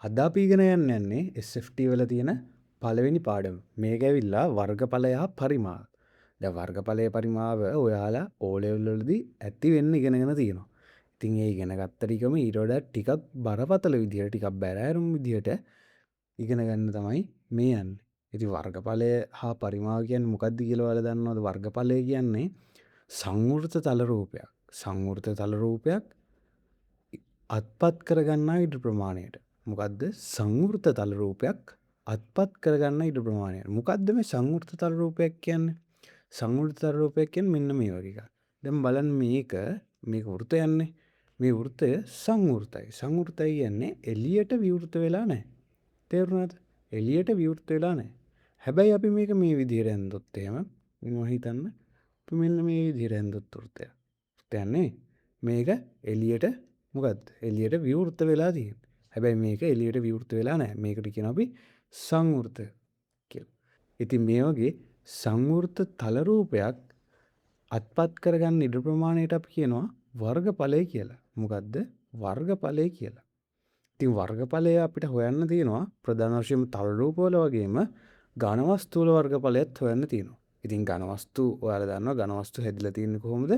අද අපි ඉගෙන යන්නේ SFT වල තියෙන පළවෙනි පාඩම. මේක ඇවිල්ලා වර්ගඵලය හා පරිමාව. දැන් වර්ගඵලයේ පරිමාව ඔයාලා O level වලදී ඇති වෙන්න ඉගෙනගෙන තියෙනවා. ඉතින් ඒ ඉගෙන ගත්ත ටිකම ඊට වඩා ටිකක් බරපතල විදියට ටිකක් බැරෑරුම් විදියට ඉගෙන ගන්න තමයි මේ යන්නේ. ඉතින් වර්ගඵලය හා පරිමාව කියන්නේ මොකක්ද කියලා ඔයාලා දන්නවද? වර්ගඵලය කියන්නේ සංවෘත තල රූපයක්. සංවෘත තල රූපයක් අත්පත් කරගන්නා ඉඩ ප්‍රමාණයට. මොකක්ද සංවෘත තල රූපයක් අත්පත් කරගන්න ඉඩ ප්‍රමාණයට. මොකක්ද මේ සංවෘත තල රූපයක් කියන්නේ? සංවෘත තල රූපයක් කියන්නේ මෙන්න මේ වගේ එකක්. දැන් බලන්න මේක වෘතයන්නේ. මේ වෘතය සංවෘතයි. සංවෘතයි කියන්නේ එළියට විවෘත වෙලා නැහැ. තේරුණාද? එළියට විවෘත වෙලා නැහැ. හැබැයි අපි මේක මේ විදිහට ඇඳොත් එහෙම මම හිතන්න අපි මෙන්න මේ විදිහට ඇඳොත් වෘතයක්. වෘතයන්නේ මේක එළියට මොකද්ද? එළියට විවෘත වෙලා තියෙන්නේ. හැබැයි මේක එළියට විවෘත වෙලා නැහැ. මේකට කියනවා අපි සංවෘත කියලා. ඉතින් මේ වගේ සංවෘත තල රූපයක් අත්පත් කරගන්න ඉඩ ප්‍රමාණයට අපි කියනවා වර්ගඵලය කියලා. මොකද්ද? වර්ගඵලය කියලා. ඉතින් වර්ගඵලය අපිට හොයන්න තියෙනවා ප්‍රධාන වශයෙන්ම තල රූපවල වගේම ඝන වස්තු වල වර්ගඵලයත් හොයන්න තියෙනවා. ඉතින් ඝන වස්තු ඔයාලා දන්නවා ඝන වස්තු හැදිලා තියෙන්නේ කොහොමද?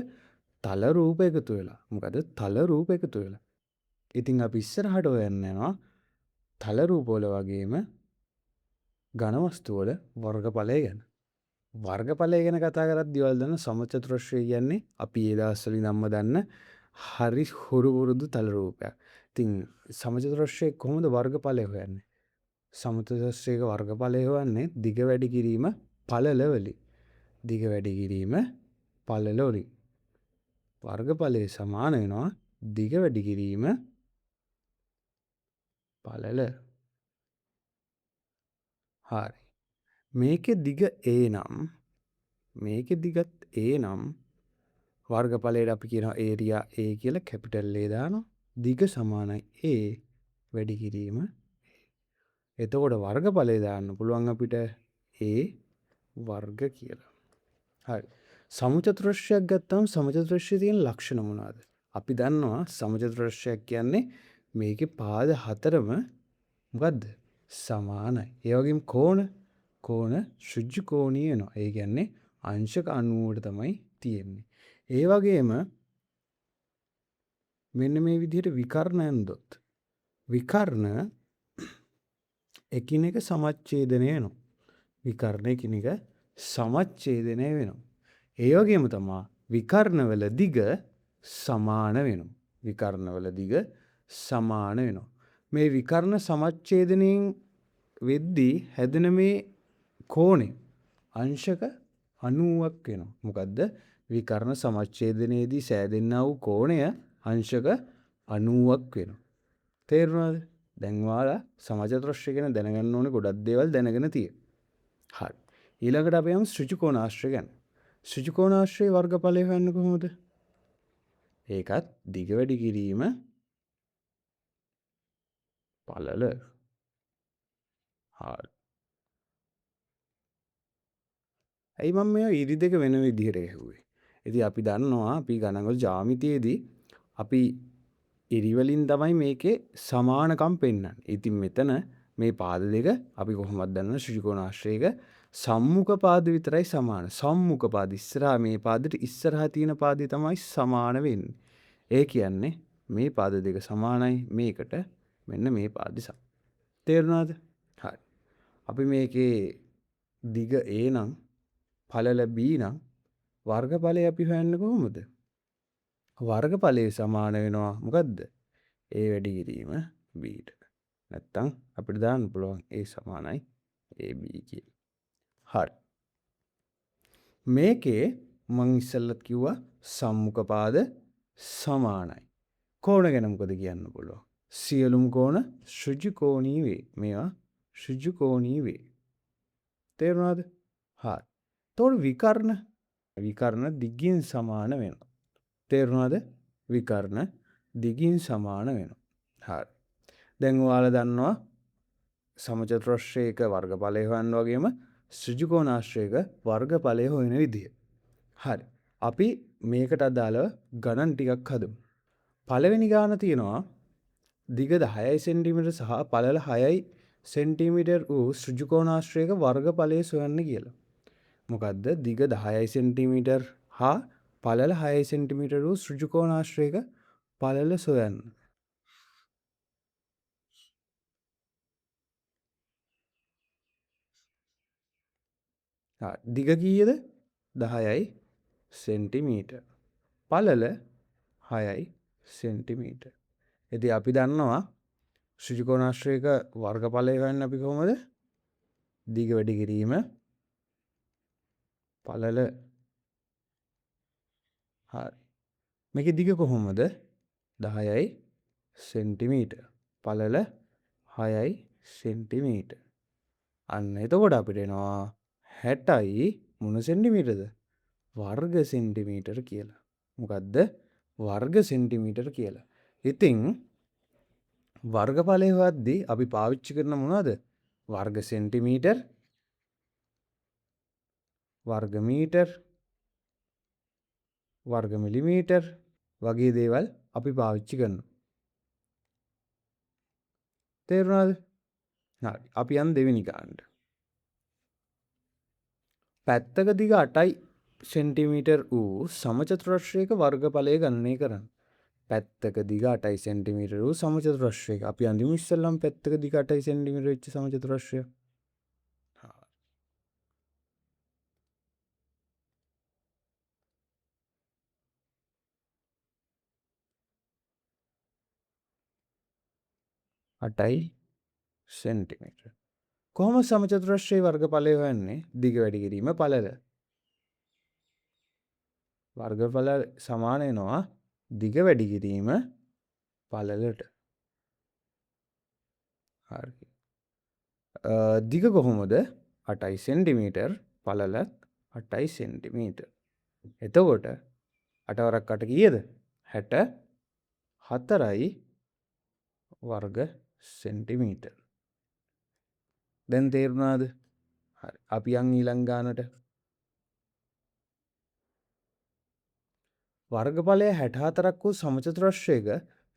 තල රූප එකතු වෙලා. මොකද තල රූප එකතු වෙලා. ඉතින් අපි ඉස්සරහට හොයන්න යනවා තල රූප වල වගේම ඝන වස්තු වල වර්ගඵලය ගැන. වර්ගඵලය ගැන කතා කරද්දී ඔයාලා දන්න සමචතුරස්‍රය කියන්නේ අපි ඒ දවස්වල ඉඳන්ම දන්න හරි හුරු පුරුදු තල රූපයක්. ඉතින් සමචතුරස්‍රයේ කොහොමද වර්ගඵලය හොයන්නේ? සමචතුරස්‍රයක වර්ගඵලය හොයන්නේ දිග වැඩි කිරීම පළල වලින්. දිග වැඩි කිරීම පළල වලින්. වර්ගඵලය සමාන වෙනවා දිග වැඩි කිරීම පළල. හරි. මේකේ දිග A නම් මේකේ දිගත් A නම් වර්ගඵලයට අපි කියනවා ඒරියා A කියලා කැපිටල් A දානවා. දිග සමානයි A වැඩි කිරීම A. එතකොට වර්ගඵලය දාන්න පුළුවන් අපිට A වර්ග කියලා. හරි. සමචතුරස්‍රයක් ගත්තම සමචතුරස්‍රයේ තියෙන ලක්ෂණ මොනවාද? අපි දන්නවා සමචතුරස්‍රයක් කියන්නේ මේකේ පාද හතරම මොකද්ද? සමානයි. ඒ වගේම කෝණ ඍජු කෝණීය වෙනවා. ඒ කියන්නේ අංශක 90ට තමයි තියෙන්නේ. ඒ වගේම මෙන්න මේ විදිහට විකර්ණ ඇන්දොත් විකර්ණ එකිනෙක සමච්ඡේදනය වෙනවා. විකර්ණ එකිනෙක සමච්ඡේදනය වෙනවා. ඒ වගේම තමයි විකර්ණවල දිග සමාන වෙනවා. විකර්ණවල දිග සමාන වෙනවා. මේ විකර්ණ සමච්ඡේදනයෙන් වෙද්දී හැදෙන මේ කෝණය අංශක 90ක් වෙනවා. මොකද්ද? විකර්ණ සමච්ඡේදනයේදී සෑදෙන්නා වූ කෝණය අංශක 90ක් වෙනවා. තේරුණාද? දැන් ඔයාලා සමචතුරස්‍රය ගැන දැනගන්න ඕනේ ගොඩක් දේවල් දැනගෙන තියෙන්න. හරි. ඊළඟට අපි යමු ඍජු කෝණාශ්‍රය ගැන. ඍජු කෝණාශ්‍රයේ වර්ගඵලය හොයන්නේ කොහොමද? ඒකත් දිග වැඩි කිරීම පළල. හරි. ඇයි මම මේ ඉරි දෙක වෙන විදිහට ගැහුවේ? ඉතින් අපි දන්නවා අපි ගණන්වල ජ්‍යාමිතියේදී අපි ඉරි වලින් තමයි මේකේ සමානකම් පෙන්වන්නේ. ඉතින් මෙතන මේ පාද දෙක අපි කොහොමද දන්නව ඍජු කෝණාශ්‍රයක සම්මුඛ පාද විතරයි සමාන. සම්මුඛ පාද ඉස්සරහා මේ පාදෙට ඉස්සරහා තියෙන පාදේ තමයි සමාන වෙන්නේ. ඒ කියන්නේ මේ පාද දෙක සමානයි මේකට මෙන්න මේ පාදේ සම. තේරුණාද? හරි. අපි මේකේ දිග A නම් පළල B නම් වර්ගඵලය අපි හොයන්නේ කොහොමද? වර්ගඵලය සමාන වෙනවා මොකද්ද? A වැඩි කිරීම B ට. නැත්තම් අපිට දාන්න පුළුවන් A සමානයි AB කියලා. හරි. මේකේ මං ඉස්සෙල්ලත් කිව්වා සම්මුඛ පාද සමානයි. කෝණ ගැන මොකද කියන්න පුළුවන්? සියලුම කෝණ ඍජු කෝණී වේ. මේවා ඍජු කෝණී වේ. තේරුණාද? හරි. එතකොට විකර්ණ දිගින් සමාන වෙනවා. තේරුණාද? විකර්ණ දිගින් සමාන වෙනවා. හරි. දැන් ඔයාලා දන්නවා සමචතුරස්‍රයක වර්ගඵලය හොයන්න වගේම ඍජු කෝණාශ්‍රයක වර්ගඵලය හොයන විදිය. හරි. අපි මේකට අදාළව ගණන් ටිකක් හදමු. පළවෙනි ගාන තියෙනවා දිග 10යි සෙන්ටිමීටර් සහ පළල 6යි සෙන්ටිමීටර් වූ ඍජුකෝණාශ්‍රයක වර්ගඵලය සොයන්න කියලා. මොකද්ද? දිග 10යි සෙන්ටිමීටර් හා පළල 6යි සෙන්ටිමීටර් වූ ඍජුකෝණාශ්‍රයක පළල සොයන්න. දිග කීයද? 10යි සෙන්ටිමීටර්. පළල 6යි සෙන්ටිමීටර්. ඉතින් අපි දන්නවා ඍජුකෝණාශ්‍රයක වර්ගඵලය හොයන්න අපි කොහොමද? දිග වැඩි කිරීම පළල. හරි. මේකේ දිග කොහොමද? 10යි සෙන්ටිමීටර්. පළල 6යි සෙන්ටිමීටර්. අන්න එතකොට අපිට එනවා 60යි මොන සෙන්ටිමීටරද? වර්ග සෙන්ටිමීටර් කියලා. මොකද්ද? වර්ග සෙන්ටිමීටර් කියලා. ඉතින් වර්ගඵලය හොයද්දී අපි පාවිච්චි කරන මොනවද? වර්ග සෙන්ටිමීටර්, වර්ග මීටර්, වර්ග මිලිමීටර් වගේ දේවල් අපි පාවිච්චි කරනවා. තේරුණාද? හරි. අපි යන් දෙවෙනි ගානට. පැත්තක දිග 8යි සෙන්ටිමීටර් වූ සමචතුරස්‍රයක වර්ගඵලය ගණනය කරන්න. පැත්තක දිග 8යි සෙන්ටිමීටර් වූ සමචතුරස්‍රයක. අපි අඳිමු ඉස්සෙල්ලම පැත්තක දිග 8යි සෙන්ටිමීටර් වෙච්ච සමචතුරස්‍රය. 8යි සෙන්ටිමීටර්. කොහොමද සමචතුරස්‍රයේ වර්ගඵලය හොයන්නේ? දිග වැඩි කිරීම පළල. වර්ගඵල සමාන වෙනවා දිග වැඩි කිරීම පළලට. හරි. දිග කොහොමද? 8යි සෙන්ටිමීටර්, පළලත් 8යි සෙන්ටිමීටර්. එතකොට 8 වරක් 8 කීයද? 64යි වර්ග සෙන්ටිමීටර්. දැන් තේරුණාද? හරි. අපි යන් ඊළඟ ගානට. වර්ගඵලය 64ක් වූ සමචතුරස්‍රයක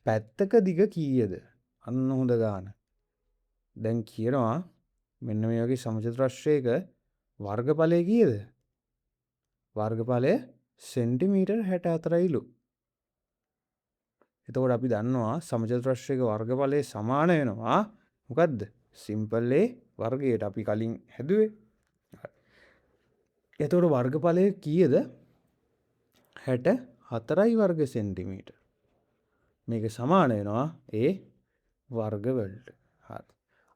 පැත්තක දිග කීයද? අන්න හොඳ ගාන. දැන් කියනවා මෙන්න මේ වගේ සමචතුරස්‍රයක වර්ගඵලය කීයද? වර්ගඵලය සෙන්ටිමීටර් 64යිලු. එතකොට අපි දන්නවා සමචතුරස්‍රයක වර්ගඵලය සමාන වෙනවා මොකද්ද? සිම්පල් A වර්ගයට අපි කලින් හැදුවේ. එතකොට වර්ගඵලය කීයද? 64යි වර්ග සෙන්ටිමීටර්. මේක සමාන වෙනවා A වර්ග වලට. හරි.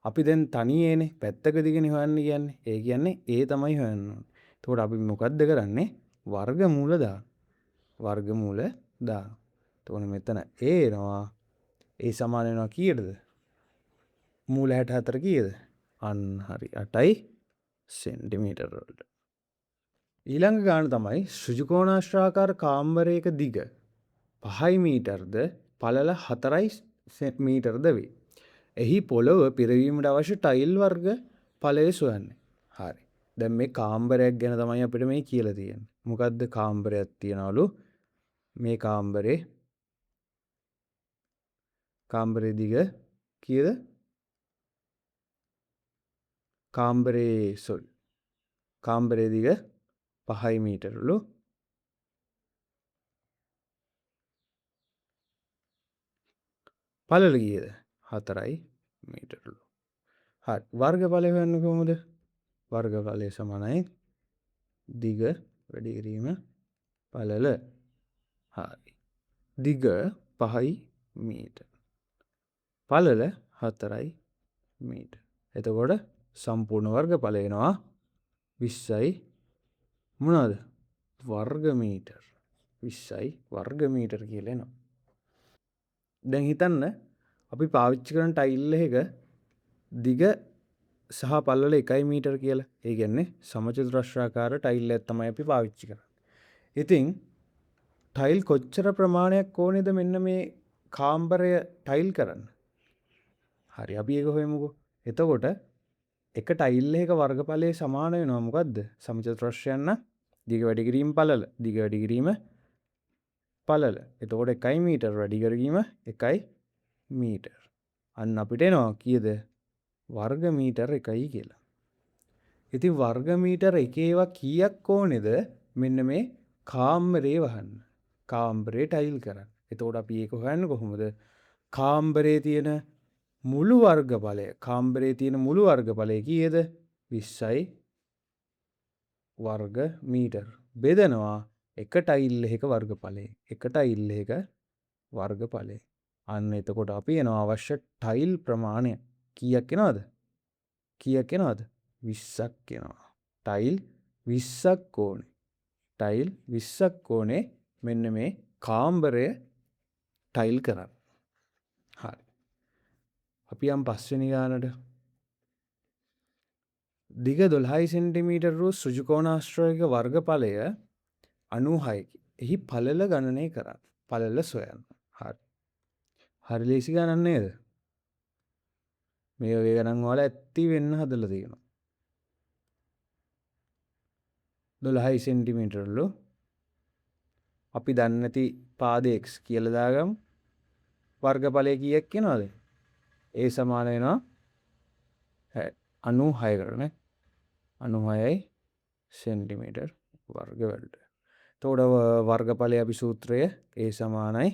අපි දැන් තනියේනේ පැත්තක දිගනේ හොයන්න කියන්නේ. ඒ කියන්නේ A තමයි හොයන්න ඕනේ. එතකොට අපි මොකද්ද කරන්නේ? වර්ගමූල දාන. වර්ගමූල දාන. එතකොට මෙතන A එනවා. A සමාන වෙනවා කීයටද? මූල 64 කීයද? අන්න හරි 8යි සෙන්ටිමීටර් වලට. ඊළඟ ගාන තමයි ඍජුකෝණාශ්‍රාකාර කාමරයක දිග 5 මීටර්ද පළල 4 මීටර්ද වේ. එහි පොළොව පිරවීමට අවශ්‍ය ටයිල් වර්ග ඵලය සොයන්නේ. හරි. දැන් මේ කාමරයක් ගැන තමයි අපිට මේ කියලා තියෙන්නේ. මොකද්ද කාමරයක් තියනවලු මේ කාමරේ දිග කීයද? කාමරේ දිග 5 මීටර්ලු. පළල කීයද? 4යි මීටර්ලු. හරි. වර්ගඵලය හොයන්නේ කොහොමද? වර්ගඵලය සමානයි දිග වැඩි කිරීම පළල. හරි. දිග 5යි මීටර්. පළල 4යි මීටර්. එතකොට සම්පූර්ණ වර්ගඵලය එනවා 20යි මොනවද? වර්ග මීටර්. 20යි වර්ග මීටර් කියලා එනවා. දැන් හිතන්න අපි පාවිච්චි කරන ටයිල් එක දිග සහ පළල 1 මීටර් කියලා. ඒ කියන්නේ සමචතුරස්‍රාකාර ටයිල් එකක් තමයි අපි පාවිච්චි කරන්නේ. ඉතින් ටයිල් කොච්චර ප්‍රමාණයක් ඕනේද මෙන්න මේ කාමරය ටයිල් කරන්න? හරි අපි ඒක හොයමුකෝ. එතකොට එක ටයිල් එකක වර්ගඵලය සමාන වෙනවා මොකද්ද? සමචතුරස්‍රයන් දිග වැඩි කිරීම පළල. දිග වැඩි කිරීම පළල. එතකොට 1 මීටර් වැඩි කිරීම 1 මීටර්. අන්න අපිට එනවා කීයද? වර්ග මීටර් 1යි කියලා. ඉතින් වර්ග මීටර් 1 ඒවා කීයක් ඕනේද? මෙන්න මේ කාමරේ වහන්න. කාමරේ ටයිල් කරන්න. එතකොට අපි ඒක හොයන්නේ කොහොමද? කාමරේ තියෙන මුළු වර්ගඵලය. කාමරේ තියෙන මුළු වර්ගඵලය කීයද? 20යි වර්ග මීටර්. බෙදනවා එක ටයිල් එකක වර්ගඵලය. එක ටයිල් එකක වර්ගඵලය. අන්න එතකොට අපි එනවා අවශ්‍ය ටයිල් ප්‍රමාණය. කීයක් එනවද? කීයක් එනවද? 20ක් එනවා. ටයිල් 20ක් ඕනේ. ටයිල් 20ක් ඕනේ මෙන්න මේ කාමරය ටයිල් කරන්න. හරි. අපි යම් පස්වෙනි ගානට. දිග 12 සෙන්ටිමීටර් වූ සෘජුකෝණාශ්‍රයක වර්ගඵලය 96කි. එහි පළල ගණනය කරන්න. පළල සොයන්න. හරි. හරි ලේසි ගණන් නේද? මේ වගේ ගණන් වල ඇත්ති වෙන්න හදලා තියෙනවා. 12 සෙන්ටිමීටර්ලු අපි දන්නේ නැති පාද x කියලා දාගමු. වර්ගඵලය කීයක් එනවද? a සමාන වෙනවා 96කට නේ. 96යි සෙන්ටිමීටර් වර්ග වලට. එතකොට වර්ගඵලය අපි සූත්‍රය a සමානයි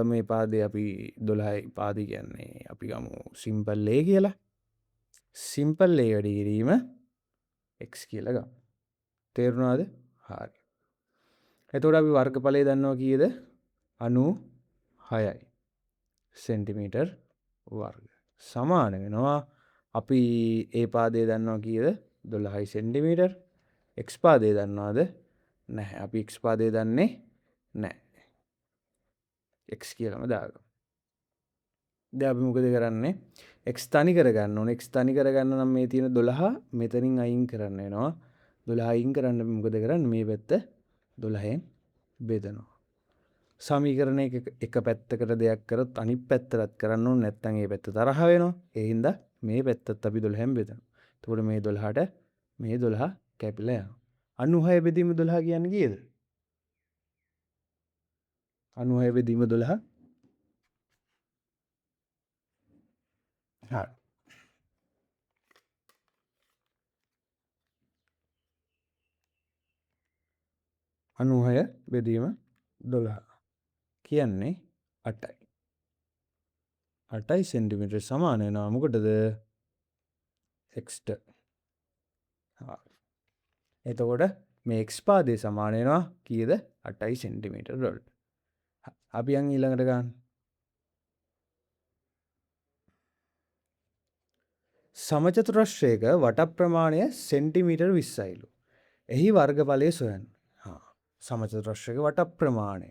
මේ පාදේ අපි 12යි පාදේ කියන්නේ අපි ගමු සිම්පල් a කියලා. සිම්පල් a වැඩි කිරීම x කියලා ගමු. තේරුණාද? හරි. එතකොට අපි වර්ගඵලය දන්නවා කීයද? 96යි සෙන්ටිමීටර් වර්ග. සමාන වෙනවා අපි a පාදේ දන්නවා කීයද? 12යි සෙන්ටිමීටර්. x පාදේ දන්නවද? නැහැ. අපි x පාදේ දන්නේ නැහැ. x කියලාම දාගමු. දැන් අපි මොකද කරන්නේ? x තනි කරගන්න ඕනේ. x තනි කරගන්න නම් මේ තියෙන 12 මෙතනින් අයින් කරන්න වෙනවා. 12 අයින් කරන්න අපි මොකද කරන්නේ? මේ පැත්ත 12න් බෙදනවා. සමීකරණ එක පැත්තකට දෙයක් කරොත් අනිත් පැත්තටත් කරන්න ඕනේ නැත්නම් ඒ පැත්ත තරහ වෙනවා. ඒ හින්දා මේ පැත්තත් අපි 12න් බෙදනවා. එතකොට මේ 12ට මේ 12 කැපිලා යනවා. 96 බෙදීම 12 කියන්නේ කීයද? 96 බෙදීම 12. හරි. 96 බෙදීම 12 කියන්නේ 8යි. 8යි සෙන්ටිමීටර් සමාන වෙනවා මොකටද? x ට. හරි. එතකොට මේ x පාදේ සමාන වෙනවා කීයද? 8යි සෙන්ටිමීටර් වලට. අපි යන් ඊළඟට ගන්න. සමචතුරස්‍රයක වට ප්‍රමාණය සෙන්ටිමීටර් 20යිලු. එහි වර්ගඵලය සොයන්න. සමචතුරස්‍රයක වට ප්‍රමාණය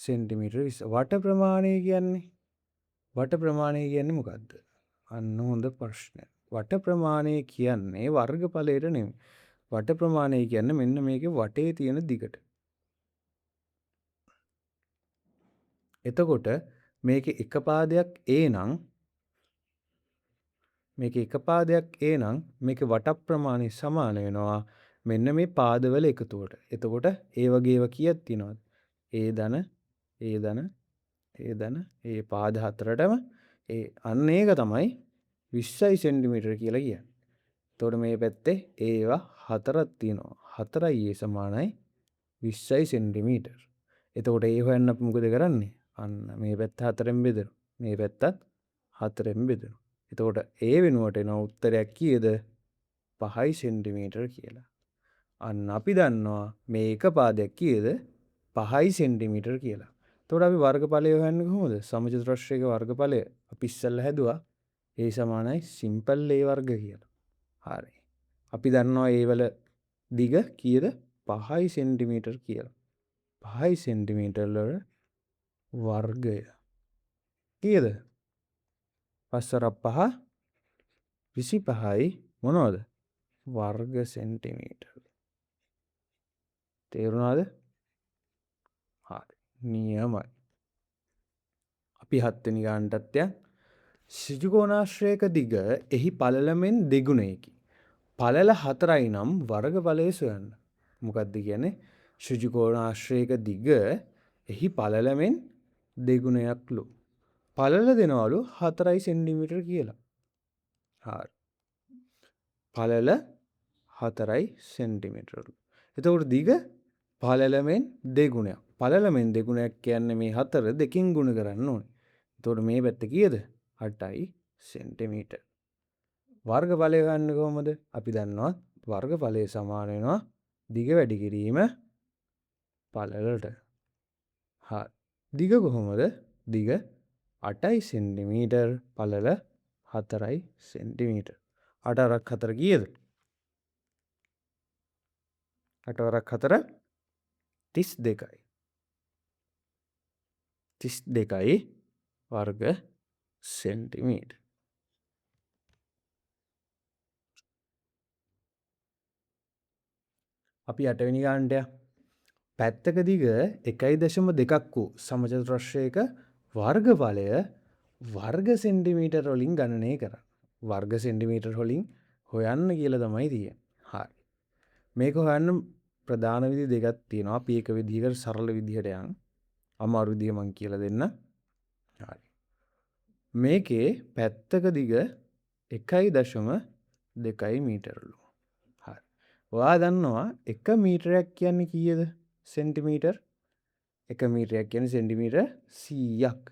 සෙන්ටිමීටර් 20. වට ප්‍රමාණය කියන්නේ මොකද්ද? අන්න හොඳ ප්‍රශ්නයක්. වට ප්‍රමාණය කියන්නේ වර්ගඵලයට නෙමෙයි. වට ප්‍රමාණය කියන්නේ මෙන්න මේකේ වටේ තියෙන දිගට. එතකොට මේකේ එක පාදයක් a නම් මේකේ වට ප්‍රමාණය සමාන වෙනවා මෙන්න මේ පාදවල එකතුවට. එතකොට ඒ වගේ ඒවා කීයක් තියෙනවද? ඒ පාද හතරටම අන්න ඒක තමයි 20යි සෙන්ටිමීටර කියලා කියන්නේ. එතකොට මේ පැත්තේ ඒවා හතරක් තියෙනවා. 4යි a සමානයි 20යි සෙන්ටිමීටර. එතකොට ඒ හොයන්න අපි මොකද කරන්නේ? අන්න මේ පැත්ත 4ෙන් බෙදනවා. මේ පැත්තත් 4ෙන් බෙදනවා. එතකොට ඒ වෙනුවට එන උත්තරයක් කීයද? 5යි සෙන්ටිමීටර කියලා. අන්න අපි දන්නවා මේ එක පාදයක් කීයද? 5යි සෙන්ටිමීටර කියලා. එතකොට අපි වර්ගඵලය හොයන්නේ කොහොමද? සමචතුරස්‍රයක වර්ගඵලය අපි ඉස්සෙල්ලා හැදුවා a සමානයි සිම්පල් a වර්ග කියලා. හරි. අපි දන්නවා ඒ වල දිග කීයද? 5යි සෙන්ටිමීටර කියලා. 5යි සෙන්ටිමීටර වල වර්ගය කීයද? 5 5 25යි මොනවද? වර්ග සෙන්ටිමීටර. තේරුණාද? හරි. නියමයි. අපි 7 වෙනි ගානටත් යන්. ඍජුකෝණාශ්‍රයක දිග එහි පළලමෙන් දෙගුණයකි. පළල 4යි නම් වර්ගඵලය සොයන්න. මොකක්ද කියන්නේ? ඍජුකෝණාශ්‍රයක දිග එහි පළලමෙන් දෙගුණයක්ලු. පළල දෙනවලු 4 සෙන්ටිමීටර් කියලා. හරි. පළල 4 සෙන්ටිමීටරලු. එතකොට දිග පළලමෙන් දෙගුණයක්. පළලමෙන් දෙගුණයක් කියන්නේ මේ 4 දෙකින් ගුණ කරන්න ඕනේ. එතකොට මේ පැත්ත කීයද? 8 සෙන්ටිමීටර්. වර්ගඵලය ගන්න කොහොමද? අපි දන්නවා වර්ගඵලය සමාන වෙනවා දිග වැඩි කිරීම පළලට. හරි. දිග කොහොමද? දිග 8 සෙන්ටිමීටර්, පළල 4 සෙන්ටිමීටර්. 8 වරක් 4 කීයද? 8 වරක් 4 32යි. 32යි වර්ග සෙන්ටිමීටර්. අපි 8 වෙනි ගානට පැත්තක දිග 1.2ක් වූ සමචතුරස්‍රයක වර්ගඵලය වර්ග සෙන්ටිමීටර් වලින් ගණනය කරන්න. වර්ග සෙන්ටිමීටර් වලින් හොයන්න කියලා තමයි තියෙන්නේ. හරි. මේක හොයන්න ප්‍රධාන විදි දෙකක් තියෙනවා. අපි එක විදිහකට සරල විදිහට යන්. අමාරු විදිහ මම කියලා දෙන්න. හරි. මේකේ පැත්තක දිග 1.2 මීටරලු. හරි. ඔයා දන්නවා 1 මීටරයක් කියන්නේ කීයද? සෙන්ටිමීටර්. 1 මීටරයක් කියන්නේ සෙන්ටිමීටර් 100ක්.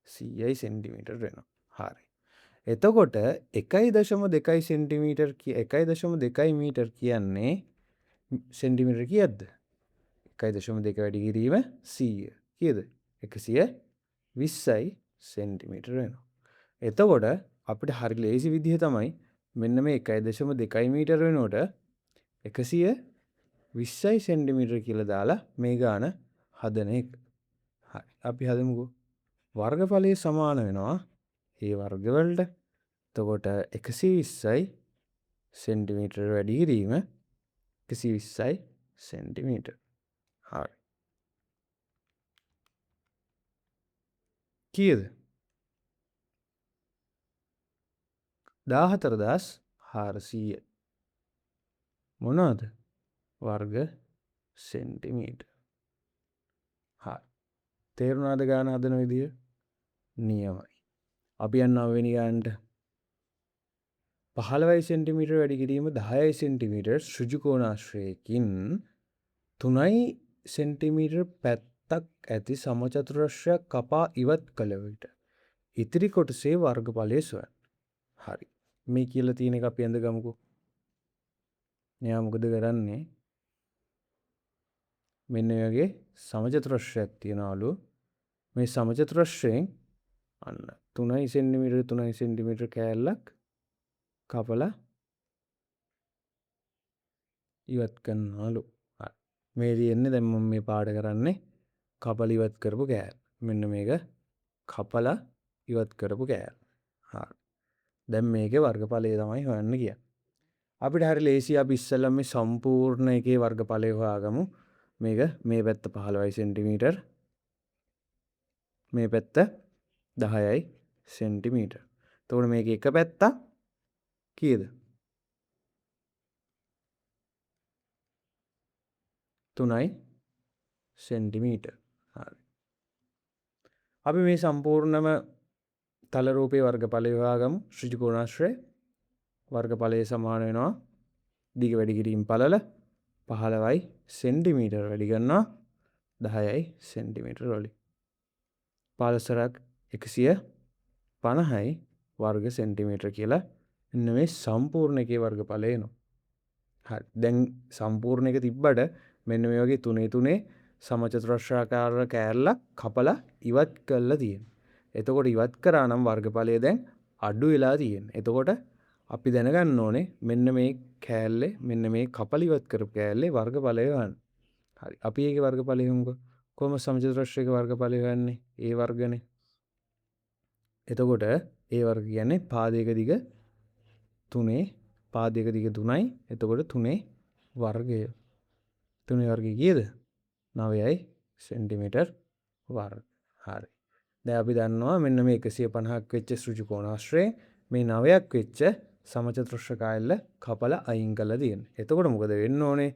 100යි සෙන්ටිමීටර් වෙනවා. හරි. එතකොට 1.2 සෙන්ටිමීටර් 1.2 මීටර් කියන්නේ සෙන්ටිමීටර් කීයද? 1.2 වැඩි කිරීම 100. කීයද? 120යි සෙන්ටිමීටර් වෙනවා. එතකොට අපිට හරි ලේසි විදිහ තමයි මෙන්න මේ 1.2 මීටර් වෙනකොට 120යි සෙන්ටිමීටර් කියලා දාලා මේ ගාන හදන එක. හරි. අපි හදමුකෝ. වර්ගඵලය සමාන වෙනවා ඒ වර්ග වලට. එතකොට 120යි සෙන්ටිමීටර් වැඩි කිරීම 120යි සෙන්ටිමීටර්. හරි. කීයද? 14400 මොනවාද? වර්ග සෙන්ටිමීටර්. හරි. තේරුණාද ගාන හදන විදිය? නියමයි. අපි යන්න 9 වෙනි ගානට. 15 සෙන්ටිමීටර් වැඩි කිරීම 10 සෙන්ටිමීටර් ඍජුකෝණාශ්‍රයකින් 3 සෙන්ටිමීටර් පැත්තක් ඇති සමචතුරස්‍රයක් කපා ඉවත් කළ විට ඉතිරි කොටසේ වර්ගඵලය සොයන්න. හරි. මේ කියලා තියෙන එක අපි අඳ ගමුකෝ. එයා මොකද කරන්නේ? මෙන්න මේ වගේ සමචතුරස්‍රයක් තියනවලු. මේ සමචතුරස්‍රයෙන් අන්න 3 සෙන්ටිමීටර් 3 සෙන්ටිමීටර් කෑල්ලක් කපලා ඉවත් කරනවලු. හරි. මේ තියෙන්නේ දැන් මම මේ පාඩ කරන්නේ කපලා ඉවත් කරපු කෑල්ල. මෙන්න මේක කපලා ඉවත් කරපු කෑල්ල. හරි. දැන් මේකේ වර්ගඵලය තමයි හොයන්න කියන්නේ. අපිට හරි ලේසි. අපි ඉස්සෙල්ලා මේ සම්පූර්ණ එකේ වර්ගඵලය හොයාගමු. මේක මේ පැත්ත 15 සෙන්ටිමීටර්, මේ පැත්ත 10යි සෙන්ටිමීටර්. එතකොට මේකේ එක පැත්තක් කීයද? 3යි සෙන්ටිමීටර්. හරි. අපි මේ සම්පූර්ණම තල රූපේ වර්ගඵලය හොයාගමු. ඍජුකෝණාශ්‍රය වර්ගඵලය සමාන වෙනවා දිග වැඩි කිරීම පළල 15යි සෙන්ටිමීටර් වැඩි කරනවා 10යි සෙන්ටිමීටර් වලින්. 15ක් 150යි වර්ග සෙන්ටිමීටර් කියලා මෙන්න මේ සම්පූර්ණ එකේ වර්ගඵලය එනවා. හරි. දැන් සම්පූර්ණ එක තිබ්බට මෙන්න මේ වගේ 3 සමචතුරස්‍රාකාර කෑල්ලක් කපලා ඉවත් කරලා තියෙනවා. එතකොට ඉවත් කරා නම් වර්ගඵලය දැන් අඩු වෙලා තියෙනවා. එතකොට අපි දැනගන්න ඕනේ මෙන්න මේ කෑල්ලේ මෙන්න මේ කපලා ඉවත් කරපු කෑල්ලේ වර්ගඵලය ගන්න. හරි. අපි ඒකේ වර්ගඵලය හමුකෝ. කොහොම සමචතුරස්‍රයක වර්ගඵලය ගන්නෙ? ඒ වර්ගනේ. එතකොට ඒ වර්ග කියන්නේ පාදයක දිග 3 පාදයක දිග 3යි. එතකොට 3 වර්ගය. 3 වර්ගය කීයද? 9යි සෙන්ටිමීටර් වර්ග. හරි. දැන් අපි දන්නවා මෙන්න මේ 150ක් වෙච්ච ඍජුකෝණාශ්‍රය මේ 9ක් වෙච්ච සමචතුරස්‍ර කෑල්ල කපලා අයින් කරලා තියෙනවා. එතකොට මොකද වෙන්න ඕනේ?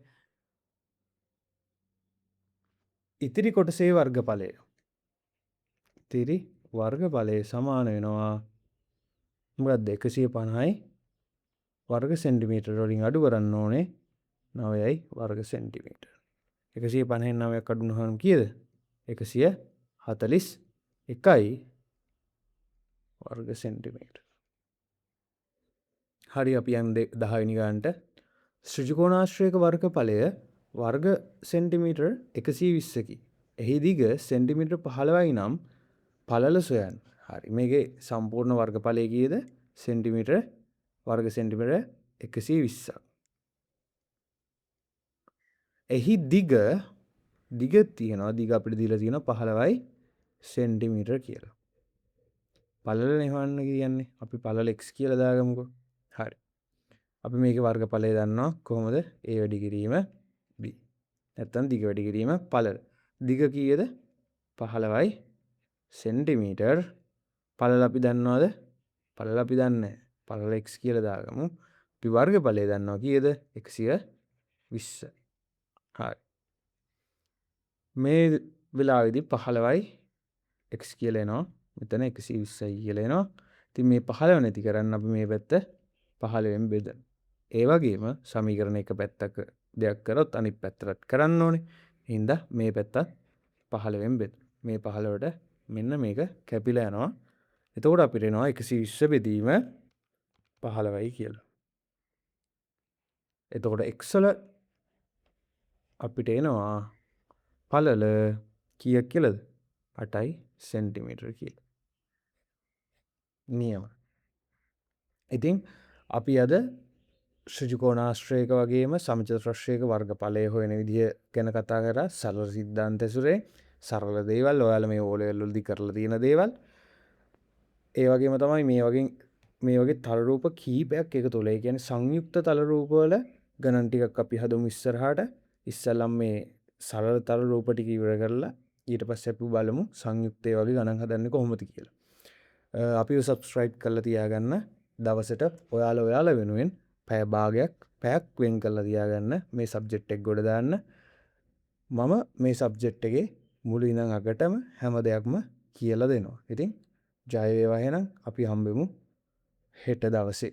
ඉතිරි කොටසේ වර්ගඵලය. ඉතිරි වර්ගඵලය සමාන වෙනවා මොකක්ද 150යි වර්ග සෙන්ටිමීටර වලින් අඩු කරන්න ඕනේ 9යි වර්ග සෙන්ටිමීටර. 150න් 9ක් අඩු වුණාම කීයද? 141යි වර්ග සෙන්ටිමීටර. හරි අපි යන් 10 වෙනි ගානට ත්‍රිකෝණාශ්‍රයක වර්ගඵලය වර්ග සෙන්ටිමීටර් 120කි. එහි දිග සෙන්ටිමීටර් 15යි නම් පළල සොයන්න. හරි මේකේ සම්පූර්ණ වර්ගඵලය කීයද? සෙන්ටිමීටර් වර්ග සෙන්ටිමීටර් 120ක්. එහි දිග තියෙනවා දිග අපිට දීලා තියෙනවා 15යි සෙන්ටිමීටර් කියලා. පළල නෙවන්න කියන්නේ අපි පළල x කියලා දාගමුකෝ. හරි. අපි මේකේ වර්ගඵලය දන්නවා කොහොමද? a වැඩි කිරීම b. නැත්තම් දිග වැඩි කිරීම පළල. දිග කීයද? 15යි සෙන්ටිමීටර්. පළල අපි දන්නවද? පළල අපි දන්නේ නැහැ. පළල x කියලා දාගමු. අපි වර්ගඵලය දන්නවා කීයද? 120. හරි. මේ වෙලාවේදී 15යි x කියලා එනවා. මෙතන 120යි කියලා එනවා. ඉතින් මේ 15 නැති කරන්න අපි මේ පැත්ත 15ෙන් බෙදමු. ඒ වගේම සමීකරණ එක පැත්තක දෙයක් කරොත් අනිත් පැත්තට කරන්න ඕනේ. හින්දා මේ පැත්තත් 15ෙන් බෙදමු. මේ 15ට මෙන්න මේක කැපිලා යනවා. එතකොට අපිට එනවා 120 බෙදීම 15යි කියලා. එතකොට x වල අපිට එනවා පළල කීයක් කියලාද? 8යි සෙන්ටිමීටර කියලා. නියම. ඉතින් අපි අද ත්‍රිකෝණාශ්‍රයක වගේම සමචතුරාශ්‍රයක වර්ගඵලය හොයන විදිය ගැන කතා කරා. සරල සිද්ධාන්ත ඇසුරේ සරල දේවල් ඔයාලා මේ O level වලදී කරලා තියෙන දේවල්. ඒ වගේම තමයි මේ වගේ තල රූප කීපයක් එකතු වෙලා. ඒ කියන්නේ සංයුක්ත තල රූප වල ගණන් ටිකක් අපි හදමු ඉස්සරහට. ඉස්සෙල්ලම මේ සරල තල රූප ටික ඉවර කරලා ඊට පස්සේ අපි බලමු සංයුක්ත ඒ වගේ ගණන් හදන්නේ කොහොමද කියලා. අපිව subscribe කරලා තියාගන්න. දවසට ඔයාලා වෙනුවෙන් පැය භාගයක් පැයක් වෙන් කරලා තියාගන්න මේ සබ්ජෙක්ට් එක ගොඩ දාන්න. මම මේ සබ්ජෙක්ට් එකේ මුල ඉඳන් අගටම හැම දෙයක්ම කියලා දෙනවා. ඉතින් ජය වේවා එහෙනම් අපි හම්බෙමු හෙට දවසේ.